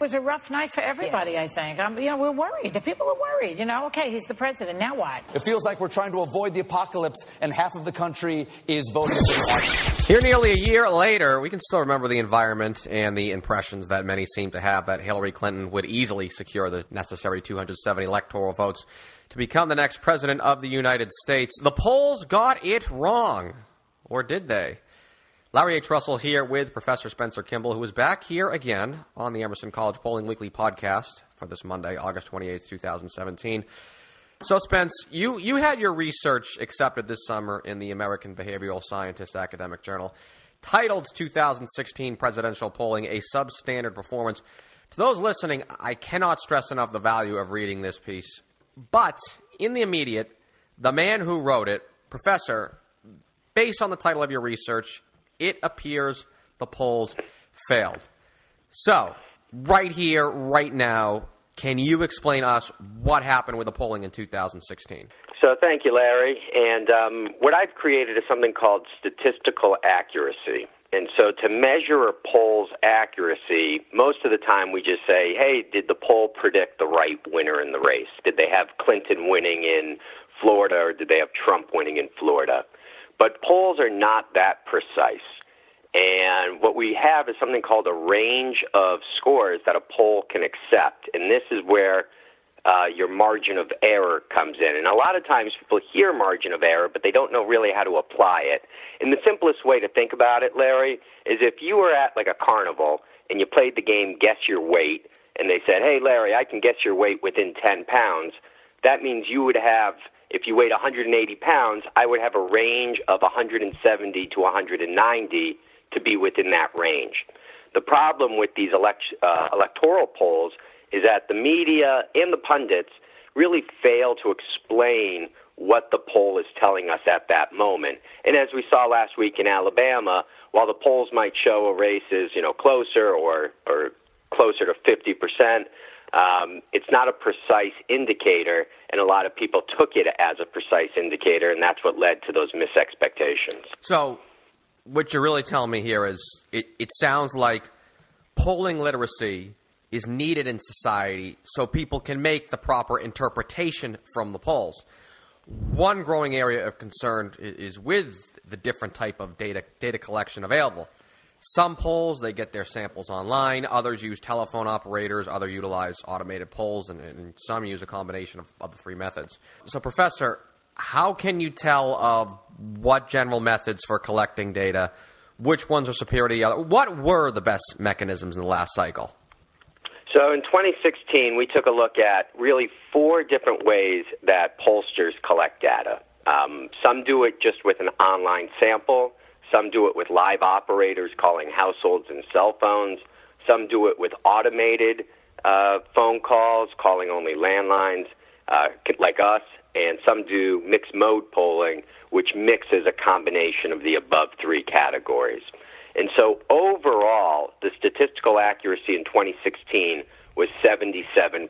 was a rough night for everybody, I think. We're worried. The people are worried. Okay, he's the president. Now what? It feels like we're trying to avoid the apocalypse, and half of the country is voting as a Here nearly a year later, we can still remember the environment and the impressions that many seem to have that Hillary Clinton would easily secure the necessary 270 electoral votes to become the next president of the United States. The polls got it wrong. Or did they? Larry H. Russell here with Professor Spencer Kimball, who is back here again on the Emerson College Polling Weekly podcast for this Monday, August 28th, 2017. So, Spence, you had your research accepted this summer in the American Behavioral Scientists Academic Journal, titled 2016 Presidential Polling, a Substandard Performance. To those listening, I cannot stress enough the value of reading this piece. But, in the immediate, the man who wrote it, Professor, based on the title of your research, it appears the polls failed. So, right here, right now, can you explain us what happened with the polling in 2016? So thank you, Larry. And what I've created is something called statistical accuracy. And so to measure a poll's accuracy, most of the time we just say, hey, did the poll predict the right winner in the race? Did they have Clinton winning in Florida, or did they have Trump winning in Florida? But polls are not that precise. And what we have is something called a range of scores that a poll can accept. And this is where your margin of error comes in. And a lot of times people hear margin of error, but they don't know really how to apply it. And the simplest way to think about it, Larry, is if you were at like a carnival and you played the game Guess Your Weight, and they said, hey, Larry, I can guess your weight within 10 pounds, that means you would have, if you weighed 180 pounds, I would have a range of 170 to 190 to be within that range. The problem with these electoral polls is that the media and the pundits really fail to explain what the poll is telling us at that moment. And as we saw last week in Alabama, while the polls might show a race is, closer or closer to 50%, it's not a precise indicator, and a lot of people took it as a precise indicator, and that's what led to those misexpectations. So what you're really telling me here is it sounds like polling literacy is needed in society so people can make the proper interpretation from the polls. One growing area of concern is with the different type of data collection available. Some polls, they get their samples online. Others use telephone operators. Others utilize automated polls, and some use a combination of the three methods. So, Professor, how can you tell of what general methods for collecting data, which ones are superior to the other? What were the best mechanisms in the last cycle? So in 2016, we took a look at really 4 different ways that pollsters collect data. Some do it just with an online sample. Some do it with live operators calling households and cell phones. Some do it with automated phone calls, calling only landlines, like us. And some do mixed mode polling, which mixes a combination of the above 3 categories. And so overall, the statistical accuracy in 2016 was 77%.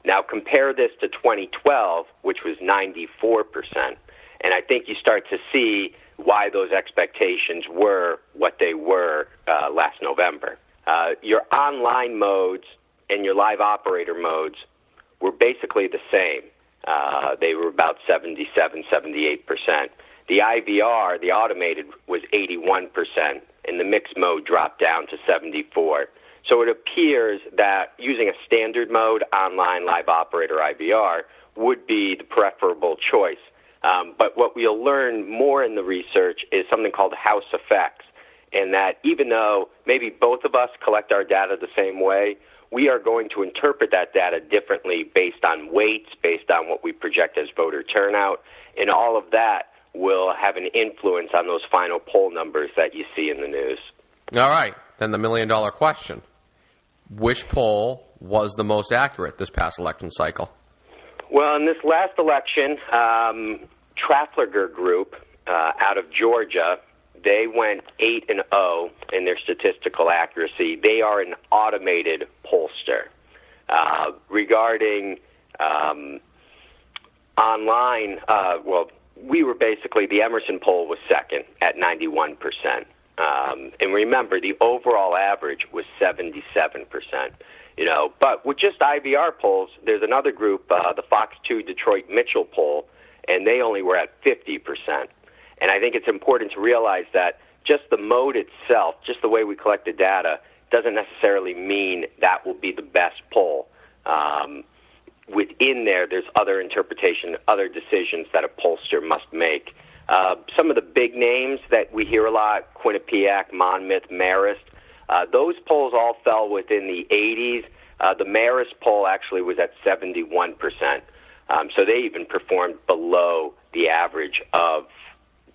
Now compare this to 2012, which was 94%. And I think you start to see why those expectations were what they were last November. Your online modes and your live operator modes were basically the same. They were about 77, 78%. The IVR, the automated, was 81%, and the mixed mode dropped down to 74%. So it appears that using a standard mode, online, live operator, IVR, would be the preferable choice. But what we'll learn more in the research is something called house effects, and that even though maybe both of us collect our data the same way, we are going to interpret that data differently based on weights, based on what we project as voter turnout, and all of that will have an influence on those final poll numbers that you see in the news. All right, then the million-dollar question. Which poll was the most accurate this past election cycle? Well, in this last election, Trafalgar Group out of Georgia, they went 8-0 in their statistical accuracy. They are an automated pollster. Regarding online, we were basically, the Emerson poll was second at 91%. And remember, the overall average was 77%. But with just IVR polls, there's another group, the Fox 2 Detroit Mitchell poll, and they only were at 50%. And I think it's important to realize that just the mode itself, just the way we collect the data, doesn't necessarily mean that will be the best poll. Within there's other interpretation, other decisions that a pollster must make. Some of the big names that we hear a lot, Quinnipiac, Monmouth, Marist, those polls all fell within the 80s. The Marist poll actually was at 71%. So they even performed below the average of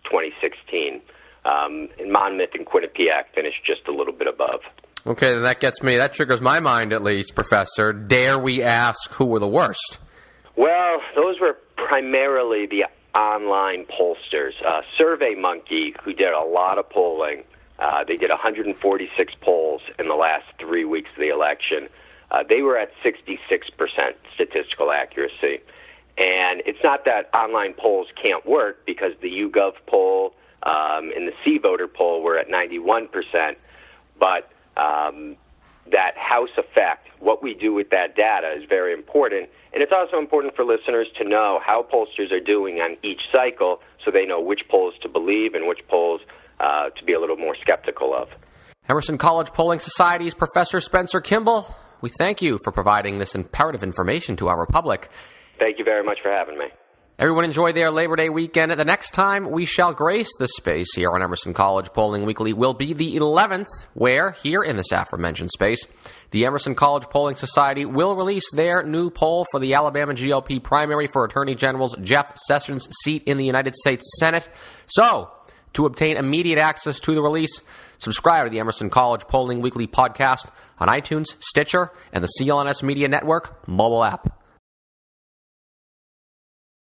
2016. And Monmouth and Quinnipiac finished just a little bit above. Okay, then that triggers my mind at least, Professor. Dare we ask who were the worst? Well, those were primarily the online pollsters. SurveyMonkey, who did a lot of polling, they did 146 polls in the last 3 weeks of the election. They were at 66% statistical accuracy. And it's not that online polls can't work, because the YouGov poll and the C-Voter poll were at 91%, but that house effect, what we do with that data, is very important. And it's also important for listeners to know how pollsters are doing on each cycle, so they know which polls to believe and which polls to be a little more skeptical of. Emerson College Polling Society's Professor Spencer Kimball, we thank you for providing this imperative information to our public. Thank you very much for having me. Everyone enjoy their Labor Day weekend. The next time we shall grace the space here on Emerson College Polling Weekly will be the 11th, where, here in this aforementioned space, the Emerson College Polling Society will release their new poll for the Alabama GOP primary for Attorney General's Jeff Sessions' seat in the United States Senate. So, to obtain immediate access to the release, subscribe to the Emerson College Polling Weekly podcast on iTunes, Stitcher, and the CLNS Media Network mobile app.